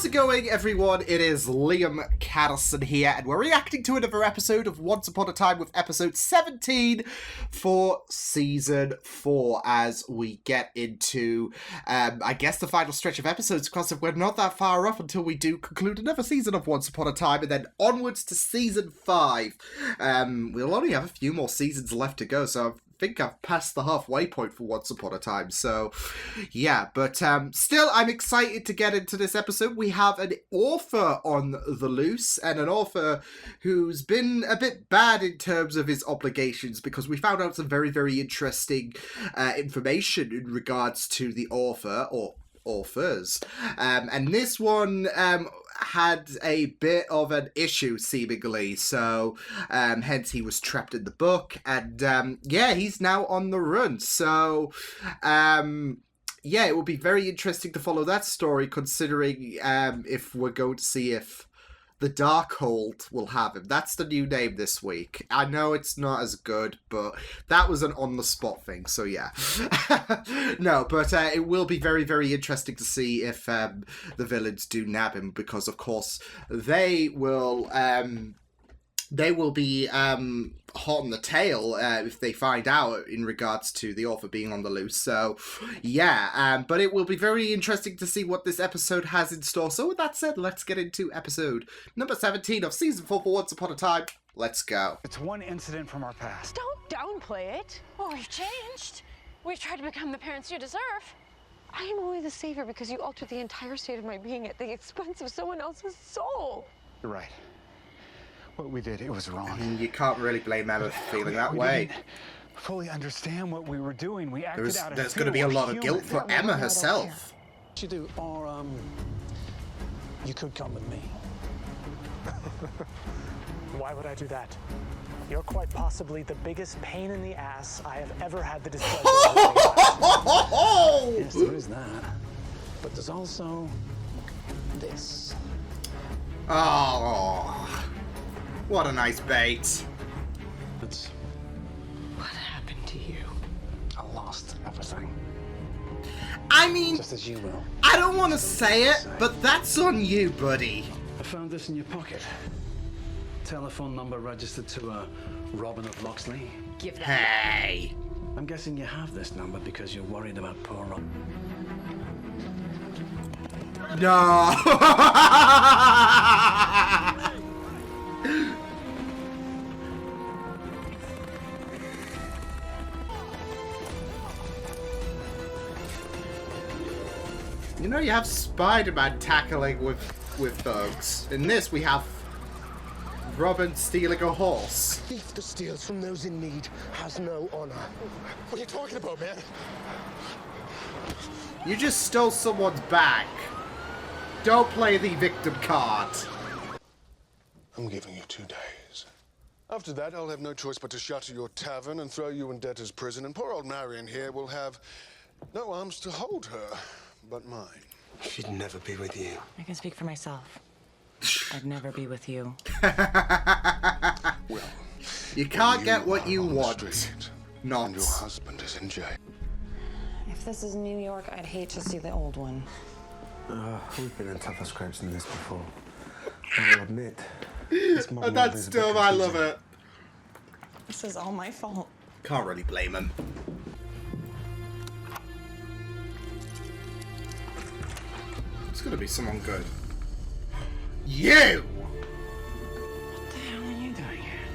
it going, everyone? It is Liam Catterson here, and we're reacting to another episode of Once Upon a Time with episode 17 for season 4 as we get into, I guess, the final stretch of episodes, because we're not that far off until we do conclude another season of Once Upon a Time, and then onwards to season 5. We'll only have a few more seasons left to go, so I think I've passed the halfway point for Once Upon a Time, so yeah, but still I'm excited to get into this episode. We have an author on the loose, and an author who's been a bit bad in terms of his obligations, because we found out some very, very interesting information in regards to the author, or authors, and this one had a bit of an issue seemingly, so hence he was trapped in the book, and yeah, he's now on the run, so yeah, it will be very interesting to follow that story, considering if we're going to see if the Darkhold will have him. That's the new name this week. I know it's not as good, but that was an on-the-spot thing, so yeah. No, but it will be very, very interesting to see if the villains do nab him, because, of course, they will be hot on the tail if they find out in regards to the author being on the loose. So, yeah, but it will be very interesting to see what this episode has in store. So, with that said, let's get into episode number 17 of season 4 for Once Upon a Time. Let's go. It's one incident from our past. Don't downplay it. Well, we've changed. We've tried to become the parents you deserve. I am only the savior because you altered the entire state of my being at the expense of someone else's soul. You're right. What we did, it was wrong. I mean, you can't really blame Emma for feeling that way. Didn't fully understand what we were doing. We acted out of There's fear. going to be a lot of We're guilt human. for Emma herself. You do, or you could come with me. Why would I do that? You're quite possibly the biggest pain in the ass I have ever had the displeasure of. Yes, there is that. But there's also this. Oh, what a nice bait. It's What happened to you? I lost everything. I mean, Just as you will. I don't want to say it, but that's on you, buddy. I found this in your pocket. Telephone number registered to Robin of Locksley. Give that. Hey. I'm guessing you have this number because you're worried about poor Robin. No. You know, you have Spider-Man tackling with thugs. In this, we have Robin stealing a horse. Thief that steals from those in need has no honor. What are you talking about, man? You just stole someone's bag. Don't play the victim card. I'm giving you 2 days. After that, I'll have no choice but to shutter your tavern and throw you in debtor's prison, and poor old Marion here will have no arms to hold her but mine. She'd never be with you. I can speak for myself. I'd never be with you. Well, You can't get what are you on the want. street, Not. and your husband is in jail. If this is New York, I'd hate to see the old one. We've been in tougher scrapes than this before. I'll admit. This modern And world that's is a bit still, I love confusing. it. This is all my fault. Can't really blame him. It's gonna be someone good. You! What the hell are you doing here?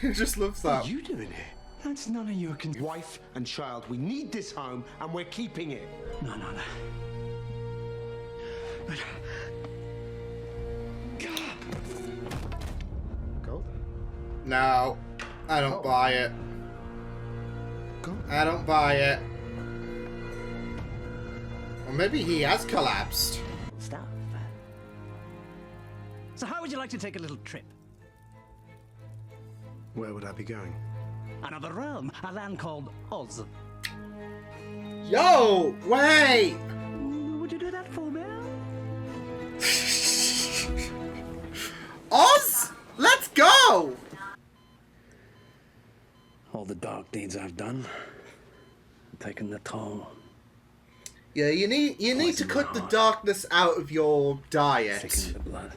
He just loves that. What are you doing here? That's none of your wife and child. We need this home, and we're keeping it. No. But Go. No, I don't buy it. Go. I don't buy it. Or maybe he has collapsed. stuff. So how would you like to take a little trip? Where would I be going? Another realm, a land called Oz. Yo, wait! Would you do that for me? Oz? Let's go! All the dark deeds I've done, taken the toll. Yeah, you need to cut the darkness out of your diet. Thicken the blood.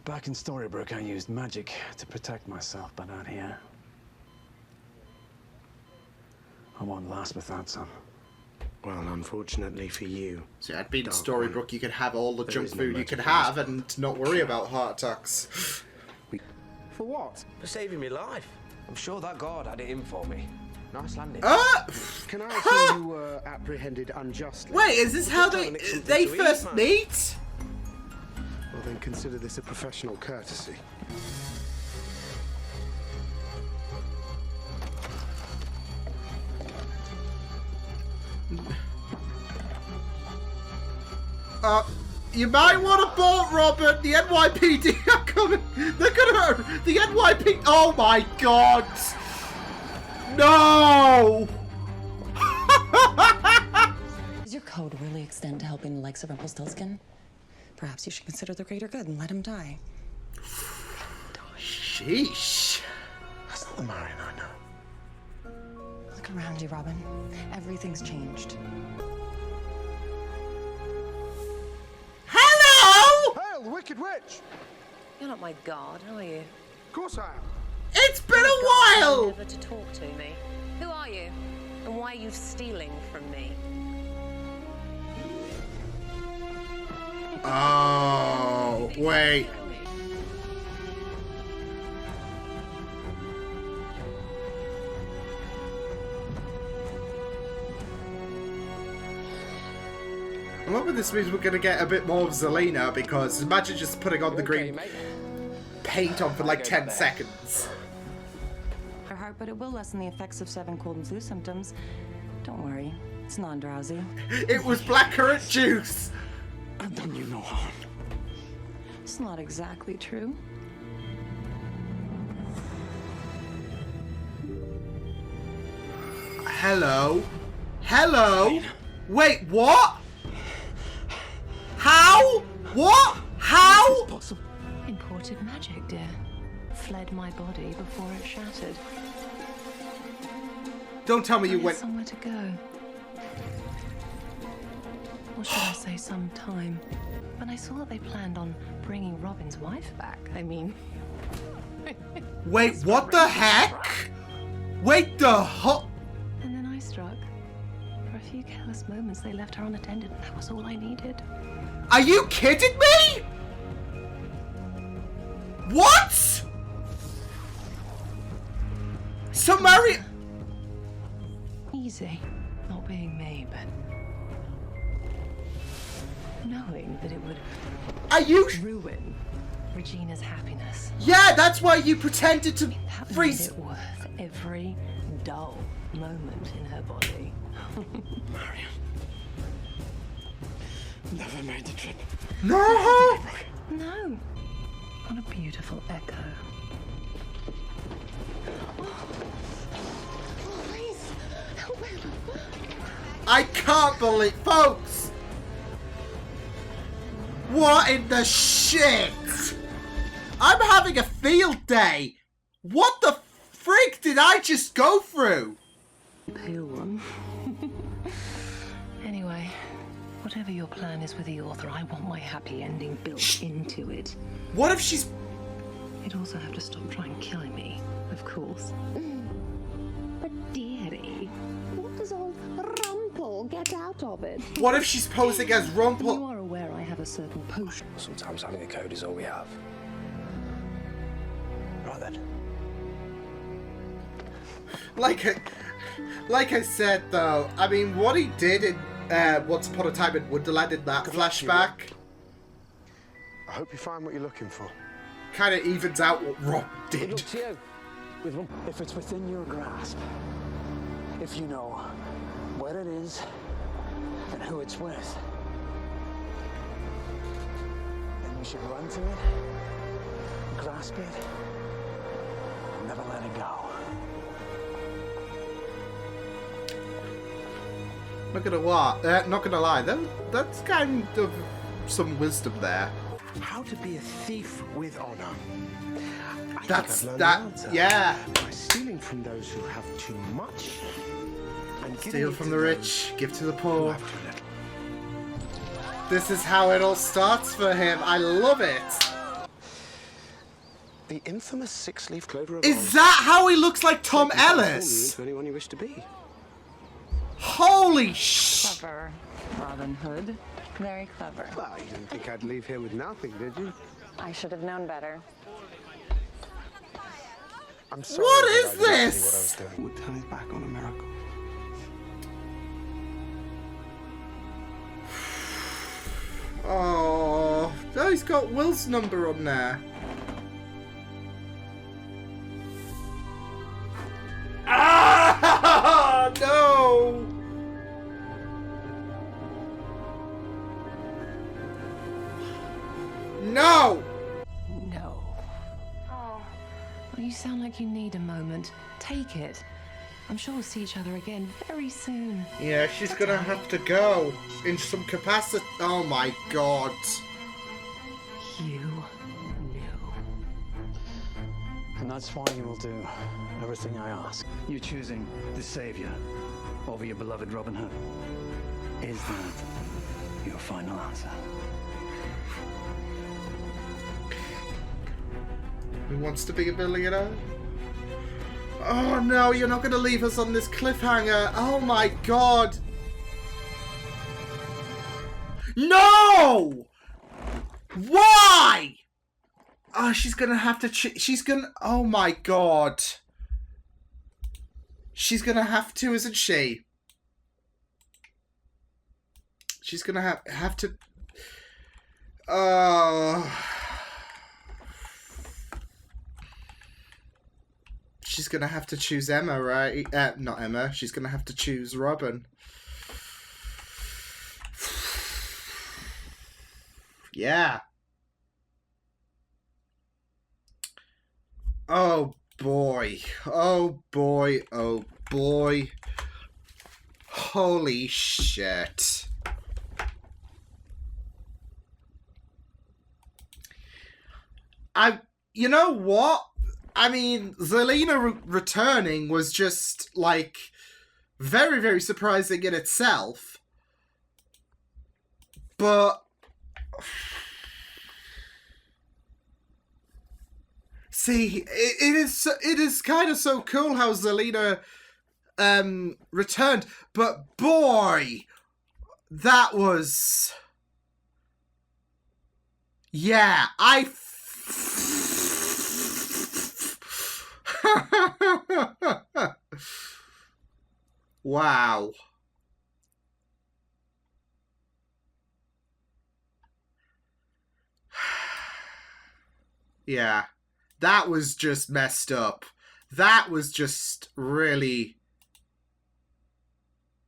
Back in Storybrooke, I used magic to protect myself, but out here, I won't last without some. Well, unfortunately for you. So I'd been in Dark Storybrooke, one. you could have all the There junk is no food you could magic in have this and not worry about heart attacks. For what? For saving me life. I'm sure that guard had it in for me. Nice landing. Can I assume you were apprehended unjustly? Wait, is this how they first meet? Well, then consider this a professional courtesy. You might want to bolt, Robert. The NYPD are coming. They're gonna. The NYPD. Oh my God. No. Does your code really extend to helping the likes of Rumpelstiltskin? Perhaps you should consider the greater good and let him die. Sheesh. That's not the Marion I know. Look around you, Robin. Everything's changed. Hello. Hail, the Wicked Witch! You're not my guard, are you? Of course I am. It's been a while. Never to talk to me. Who are you? And why are you stealing from me? Oh, wait. I'm hoping this means we're going to get a bit more of Zelena, because imagine just putting on the green paint on for like 10 seconds. Your heart, but it will lessen the effects of 7 cold and flu symptoms. Don't worry, it's non-drowsy. It was blackcurrant juice. I've done you no harm. It's not exactly true. Hello? Hello? Wait, what? How? What? How? Imported magic, dear. Fled my body before it shattered. Don't tell me I you had went... somewhere to go. Or should I say some time? When I saw that they planned on bringing Robin's wife back, I mean... Wait, what the heck? Wait, the hell? And then I struck. For a few careless moments, they left her unattended, and that was all I needed. Are you kidding me? What? So Mary... Easy, not being me, but knowing that it would Are you... ruin Regina's happiness. Yeah, that's why you pretended to That made freeze... it worth every dull moment in her body. Marion. Never made the trip. No! No. What a beautiful echo. Please, help him. I can't believe... Folks! What in the shit? I'm having a field day. What the freak did I just go through? Pale one. Anyway, whatever your plan is with the author, I want my happy ending built into it. What if she's... You'd also have to stop trying killing me, of course. But dearie, what does old Rumpel get out of it? What if she's posing as You Rumpel? are aware I have a certain potion. Sometimes having a code is all we have. Right then. Like I said, though, I mean, what he did in Once Upon a Time in Wonderland in that flashback I hope you find what you're looking for. kind of evens out what Rob did. Look to you. If it's within your grasp, if you know where it is and who it's with, then you should run to it, grasp it, and never let it go. Not gonna lie, that's kind of some wisdom there. How to be a thief with honor. I think That's I've learned that, the answer. yeah. By stealing from those who have too much Steal from the rich, give to the poor. This is how it all starts for him. I love it. The infamous six-leaf clover of Is that how he looks like Tom Ellis? To anyone you wish to be. Holy sh! Clever, Robin Hood. Very clever. Well, you didn't think I'd leave here with nothing, did you? I should have known better. I'm sorry. What that is I didn't see this? what I was doing. Would turn his back on America. Oh, he's got Will's number on there. Ah, no! No! No. Oh. Well, you sound like you need a moment. Take it. I'm sure we'll see each other again very soon. Yeah, she's gonna have to go in some capacity. Oh my god. You knew. And that's why you will do everything I ask. You choosing the savior over your beloved Robin Hood. Is that your final answer? Who wants to be a billionaire? Oh no, you're not going to leave us on this cliffhanger. Oh my god. No! Why? Oh, she's going to have to... she's going to... Oh my god. She's going to have to, isn't she? She's going to have to... She's going to have to choose Emma, right? Not Emma. She's going to have to choose Robin. Yeah. Oh, boy. Oh, boy. Oh, boy. Holy shit. You know what? I mean, Zelina returning was just, like, very, very surprising in itself. But... see, it is kind of so cool how Zelina returned. But, boy, that was... yeah, wow. Yeah. That was just messed up. That was just really,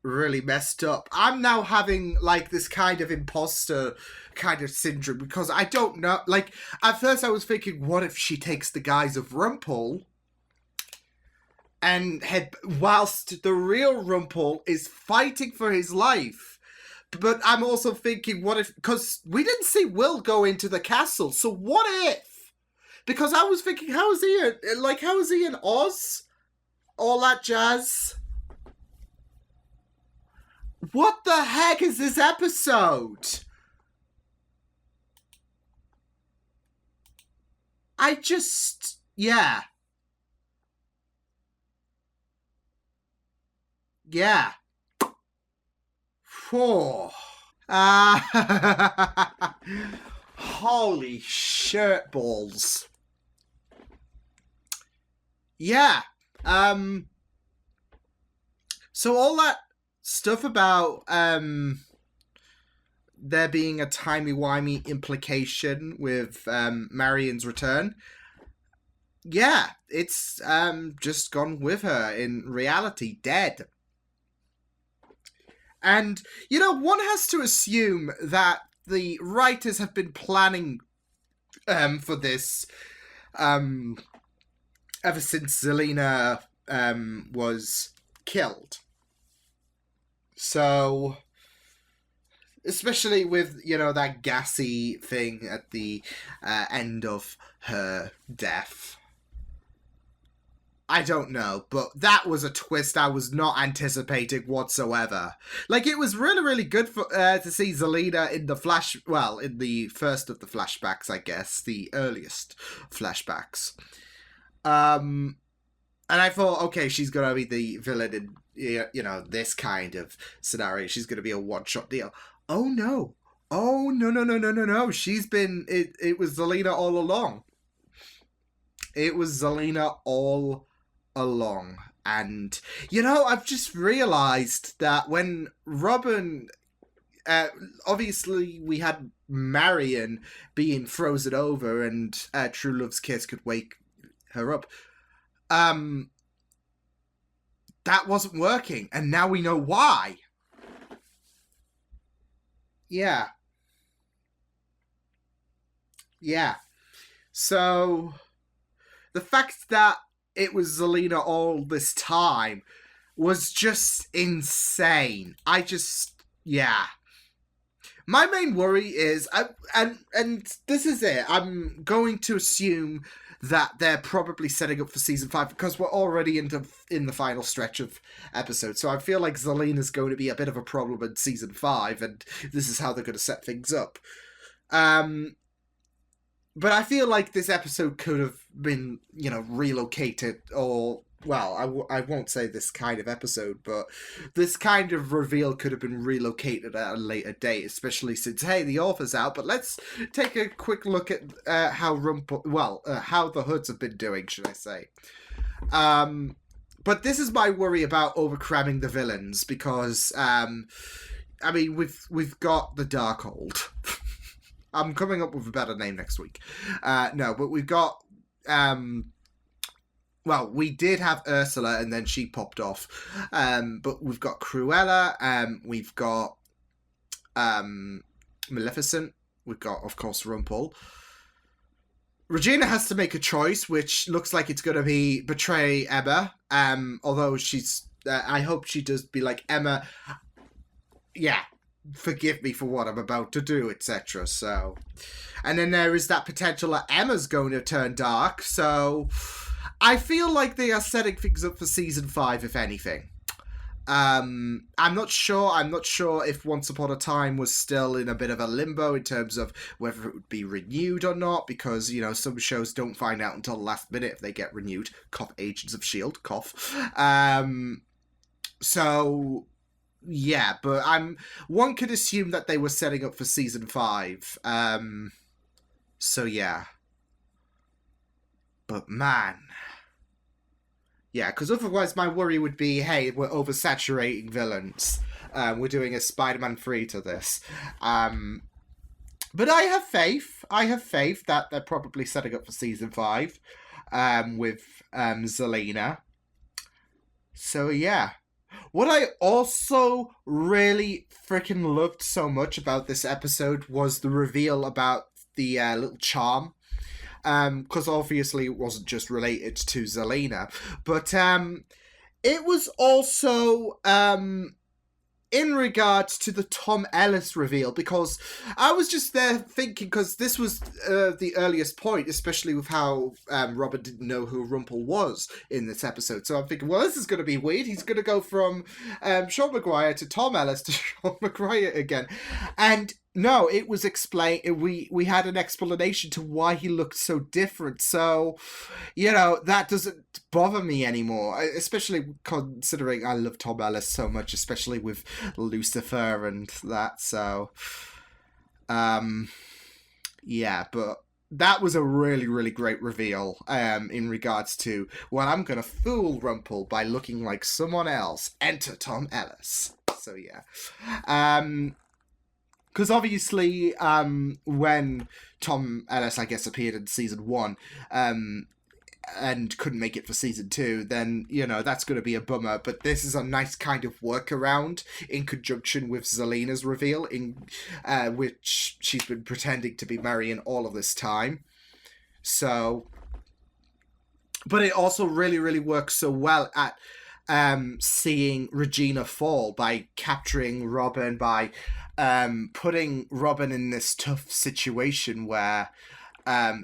really messed up. I'm now having, like, this kind of imposter kind of syndrome because I don't know. Like, at first I was thinking, what if she takes the guise of Rumpel and whilst the real Rumpel is fighting for his life? But I'm also thinking, what if, because we didn't see Will go into the castle, so what if? Because I was thinking, how is he in Oz? All that jazz. What the heck is this episode? Yeah. Yeah. Whew. Holy shirt balls. Yeah. So all that stuff about there being a timey-wimey implication with Marion's return, yeah, it's just gone with her in reality, dead. And, you know, one has to assume that the writers have been planning for this ever since Zelina was killed. So, especially with, you know, that gassy thing at the end of her death. I don't know, but that was a twist I was not anticipating whatsoever. Like, it was really, really good for to see Zelina in the in the first of the flashbacks, I guess, the earliest flashbacks. And I thought, okay, she's gonna be the villain in, you know, this kind of scenario. She's gonna be a one-shot deal. Oh no. Oh, no. She's been... It was Zelina all along. It was Zelina all along. And, you know, I've just realised that when Robin... obviously, we had Marion being frozen over and True Love's kiss could wake her up. That wasn't working. And now we know why. Yeah. Yeah. So, the fact that it was Zelina all this time was just insane. Yeah. My main worry is, and this is it, I'm going to assume that they're probably setting up for season 5 because we're already in the final stretch of episodes. So I feel like Zelina's going to be a bit of a problem in season 5, and this is how they're going to set things up. But I feel like this episode could have been, you know, relocated, or, well, I won't say this kind of episode, but this kind of reveal could have been relocated at a later date, especially since, hey, the author's out. But let's take a quick look at how the Hoods have been doing, should I say. But this is my worry about overcramming the villains, because, I mean, we've got the Darkhold. I'm coming up with a better name next week. No, but we've got... well, we did have Ursula, and then she popped off. But we've got Cruella, we've got Maleficent, we've got, of course, Rumpel. Regina has to make a choice, which looks like it's going to be betray Emma. Although she's... I hope she does be like, Emma... Yeah, forgive me for what I'm about to do, etc. So, and then there is that potential that Emma's going to turn dark. So, I feel like they are setting things up for season 5, if anything. I'm not sure. I'm not sure if Once Upon a Time was still in a bit of a limbo in terms of whether it would be renewed or not, because, you know, some shows don't find out until the last minute if they get renewed. Cough, Agents of S.H.I.E.L.D., cough. So... yeah, but one could assume that they were setting up for season 5. So yeah. But man. Yeah, because otherwise my worry would be, hey, we're oversaturating villains. We're doing a Spider-Man 3 to this. But I have faith. I have faith that they're probably setting up for season 5 with Zelina. So yeah. What I also really freaking loved so much about this episode was the reveal about the little charm. Because obviously it wasn't just related to Zelina. But it was also in regards to the Tom Ellis reveal, because I was just there thinking, because this was the earliest point, especially with how Robert didn't know who Rumpel was in this episode. So I'm thinking, well, this is going to be weird. He's going to go from Sean Maguire to Tom Ellis to Sean Maguire again. And no, it was explained. We had an explanation to why he looked so different. So, you know, that doesn't bother me anymore. Especially considering I love Tom Ellis so much, especially with Lucifer and that. So, yeah, but that was a really, really great reveal. In regards to, well, I'm gonna fool Rumpel by looking like someone else. Enter Tom Ellis. So yeah. Because obviously, when Tom Ellis, I guess, appeared in season 1, and couldn't make it for season 2, then, you know, that's going to be a bummer. But this is a nice kind of workaround in conjunction with Zelina's reveal, in which she's been pretending to be Marion all of this time. So, but it also really, really works so well at seeing Regina fall by capturing Robin, by putting Robin in this tough situation where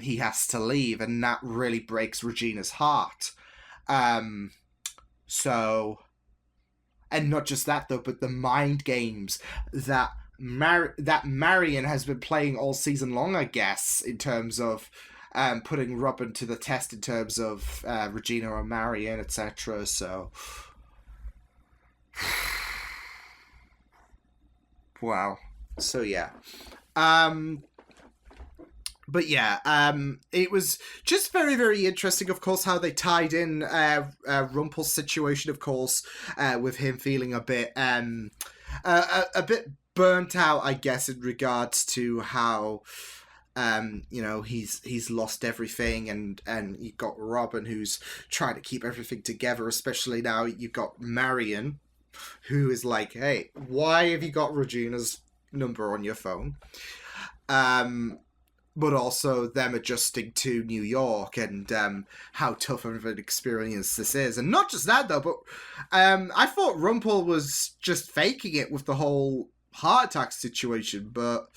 he has to leave, and that really breaks Regina's heart. So, and not just that though, but the mind games that Marion has been playing all season long, I guess, in terms of putting Robin to the test in terms of Regina or Marion, etc. So, wow. So yeah. But yeah, it was just very, very interesting, of course, how they tied in Rumpel's situation, of course, with him feeling a bit burnt out, I guess, in regards to how he's lost everything, and you've got Robin who's trying to keep everything together, especially now you've got Marion, who is like, hey, why have you got Regina's number on your phone? But also them adjusting to New York and how tough of an experience this is. And not just that, though, but I thought Rumpel was just faking it with the whole heart attack situation. But,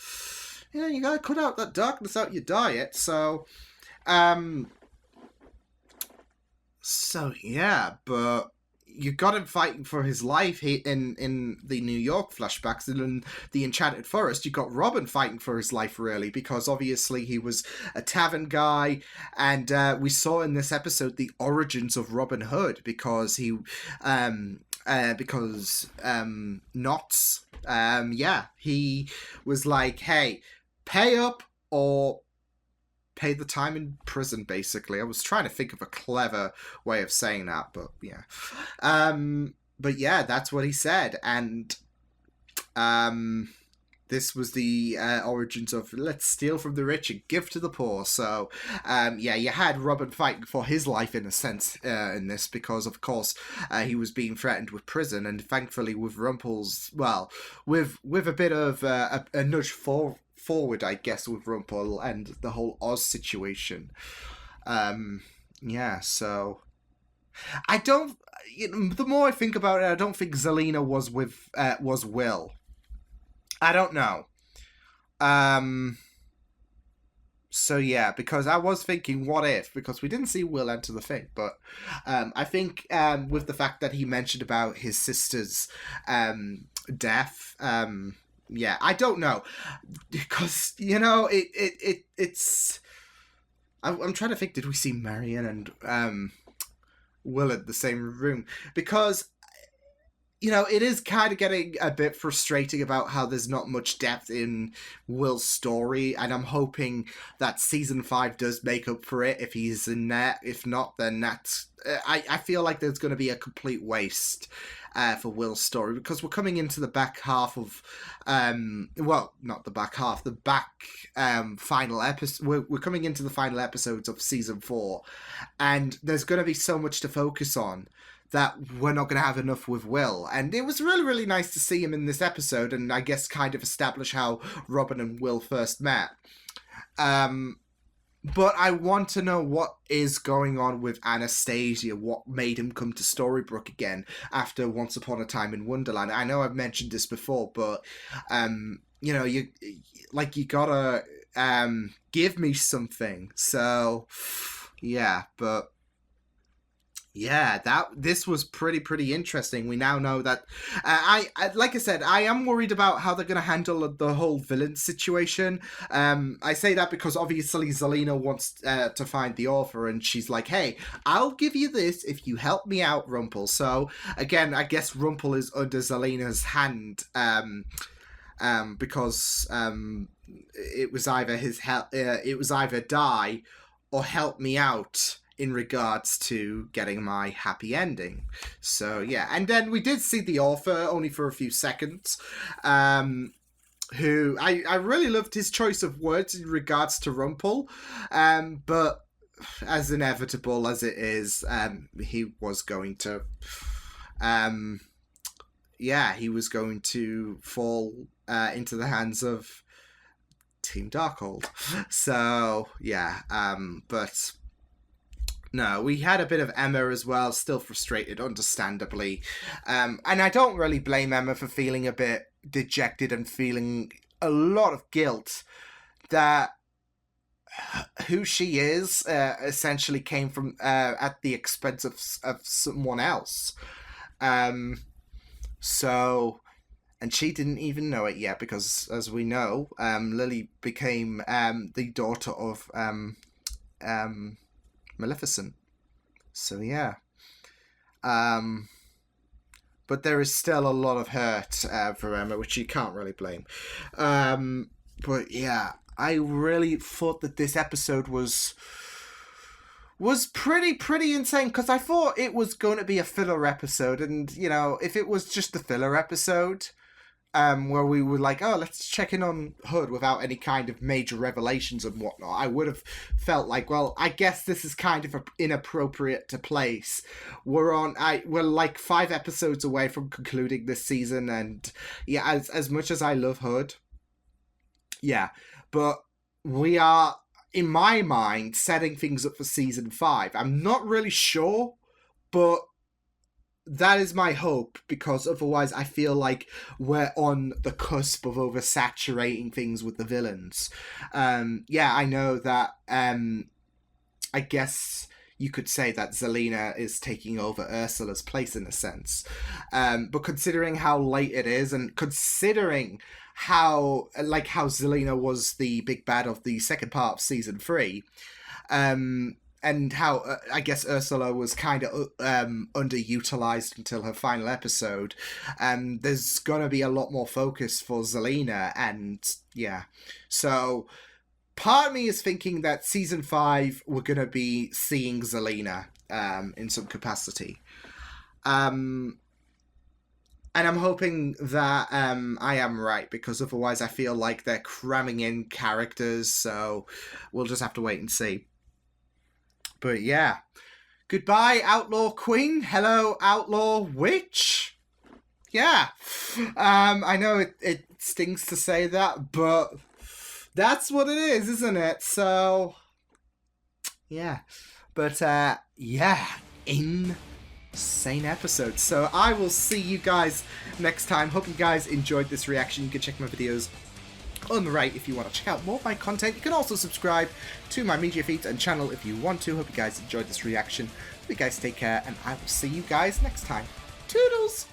you gotta cut out that darkness out your diet. So, yeah, but you got him fighting for his life in the New York flashbacks, and in the Enchanted Forest you got Robin fighting for his life, really, because obviously he was a tavern guy, and we saw in this episode the origins of Robin Hood, because he Knots, he was like, hey, pay up or pay the time in prison, basically. I was trying to think of a clever way of saying that, but yeah. But yeah, that's what he said, and this was the origins of let's steal from the rich and give to the poor. So, you had Robin fighting for his life in a sense in this, because of course he was being threatened with prison, and thankfully with Rumpel's, well, with a bit of a nudge forward, I guess, with Rumpel and the whole Oz situation. So I don't. The more I think about it, I don't think Zelina was Will. I don't know. So yeah, because I was thinking, what if? Because we didn't see Will enter the thing, but I think with the fact that he mentioned about his sister's death, I don't know, because it's. I'm trying to think. Did we see Marion and Will in the same room? Because it is kind of getting a bit frustrating about how there's not much depth in Will's story, and I'm hoping that season 5 does make up for it if he's in there. If not, then that's. I feel like there's going to be a complete waste for Will's story, because we're coming into the back half of, not the back half, the final episode. We're coming into the final episodes of season 4, and there's going to be so much to focus on that we're not going to have enough with Will. And it was really, really nice to see him in this episode, and I guess kind of establish how Robin and Will first met. But I want to know what is going on with Anastasia, what made him come to Storybrooke again after Once Upon a Time in Wonderland. I know I've mentioned this before, but, you gotta give me something. So, yeah, but... yeah, this was pretty interesting. We now know that I like I said, I am worried about how they're going to handle the whole villain situation. I say that because obviously Zelina wants to find the author, and she's like, "Hey, I'll give you this if you help me out, Rumpel." So again, I guess Rumpel is under Zelina's hand, because it was either die or help me out in regards to getting my happy ending. So, yeah. And then we did see the author, only for a few seconds, who I really loved his choice of words in regards to Rumpel, but as inevitable as it is, he was going to... he was going to fall into the hands of Team Darkhold. So, yeah, but... no, we had a bit of Emma as well, still frustrated, understandably. And I don't really blame Emma for feeling a bit dejected and feeling a lot of guilt that who she is essentially came from at the expense of someone else. So, and she didn't even know it yet because, as we know, Lily became the daughter of Maleficent. So yeah. But there is still a lot of hurt for Emma, which you can't really blame. But yeah, I really thought that this episode was pretty insane, because I thought it was going to be a filler episode, and you know, if it was just a filler episode, where we were like, oh, let's check in on Hood without any kind of major revelations and whatnot, I would have felt like, well, I guess this is kind of inappropriate to place. We're like 5 episodes away from concluding this season, and yeah, as much as I love Hood, yeah, but we are, in my mind, setting things up for season 5. I'm not really sure, but that is my hope, because otherwise I feel like we're on the cusp of oversaturating things with the villains. Yeah, I know that, I guess you could say that Zelena is taking over Ursula's place in a sense. But considering how late it is, and considering how Zelena was the big bad of the second part of season 3, and how I guess Ursula was kind of underutilized until her final episode. There's gonna be a lot more focus for Zelena, and yeah, so part of me is thinking that season 5 we're gonna be seeing Zelena in some capacity, and I'm hoping that I am right, because otherwise I feel like they're cramming in characters, so we'll just have to wait and see. But yeah, goodbye, Outlaw Queen. Hello, Outlaw Witch. Yeah, I know it stings to say that, but that's what it is, isn't it? So, yeah. But, yeah, insane episode. So I will see you guys next time. Hope you guys enjoyed this reaction. You can check my videos on the right if you want to check out more of my content. You can also subscribe to my media feeds and channel if you want to. Hope you guys enjoyed this reaction. Hope you guys take care, and I will see you guys next time. Toodles!